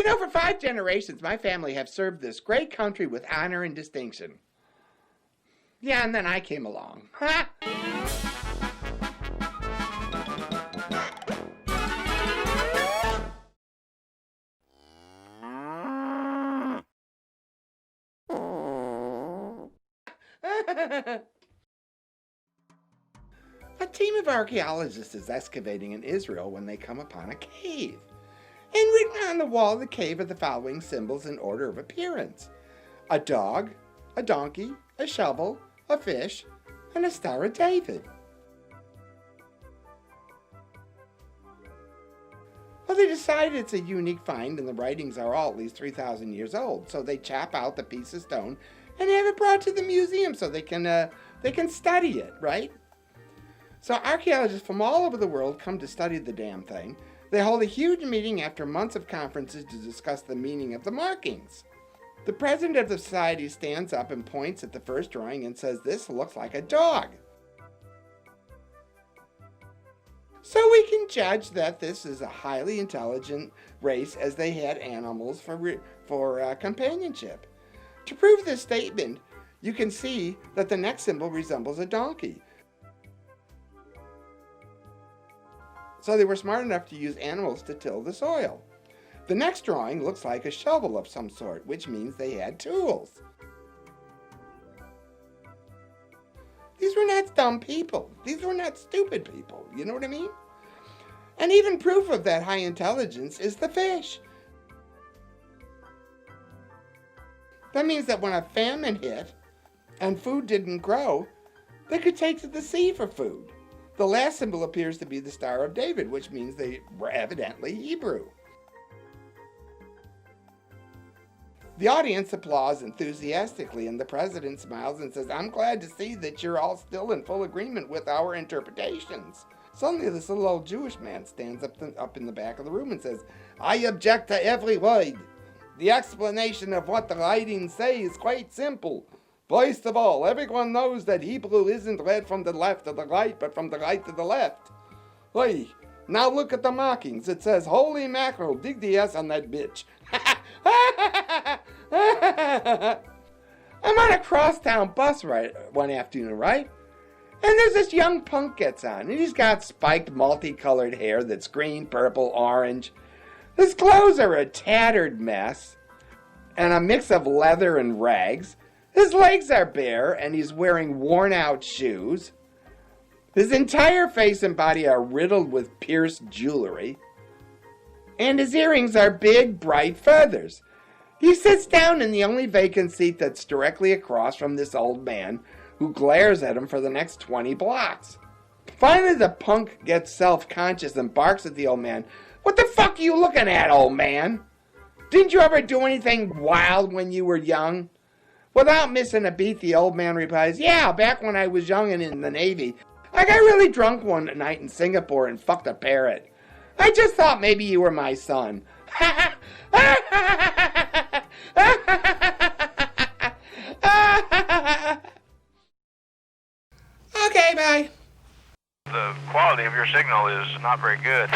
For 5 generations, my family have served this great country with honor and distinction. Yeah, and then I came along. Ha! A team of archaeologists is excavating in Israel when they come upon a cave. And written on the wall of the cave are the following symbols in order of appearance: a dog, a donkey, a shovel, a fish, and a Star of David. Well, they decided it's a unique find and the writings are all at least 3,000 years old, so they chop out the piece of stone and have it brought to the museum so they can study it, right? So archaeologists from all over the world come to study the damn thing. They hold a huge meeting after months of conferences to discuss the meaning of the markings. The president of the society stands up and points at the first drawing and says, "This looks like a dog." So we can judge that this is a highly intelligent race, as they had animals for companionship. To prove this statement, you can see that the next symbol resembles a donkey. So they were smart enough to use animals to till the soil. The next drawing looks like a shovel of some sort, which means they had tools. These were not dumb people. These were not stupid people. You know what I mean? And even proof of that high intelligence is the fish. That means that when a famine hit and food didn't grow, they could take to the sea for food. The last symbol appears to be the Star of David, which means they were evidently Hebrew. The audience applauds enthusiastically, and the president smiles and says, "I'm glad to see that you're all still in full agreement with our interpretations." Suddenly, this little old Jewish man stands up in the back of the room and says, "I object to every word. The explanation of what the writings say is quite simple. First of all, everyone knows that Hebrew isn't read from the left to the right, but from the right to the left. Hey, now look at the markings. It says, 'Holy mackerel, dig the ass on that bitch.'" I'm on a crosstown bus one afternoon, right? And there's this young punk gets on, and he's got spiked multicolored hair that's green, purple, orange. His clothes are a tattered mess, and a mix of leather and rags. His legs are bare, and he's wearing worn-out shoes. His entire face and body are riddled with pierced jewelry, and his earrings are big, bright feathers. He sits down in the only vacant seat that's directly across from this old man, who glares at him for the next 20 blocks. Finally, the punk gets self-conscious and barks at the old man. "What the fuck are you looking at, old man? Didn't you ever do anything wild when you were young?" Without missing a beat, the old man replies, "Yeah, back when I was young and in the Navy, I got really drunk one night in Singapore and fucked a parrot. I just thought maybe you were my son." Okay, bye. The quality of your signal is not very good.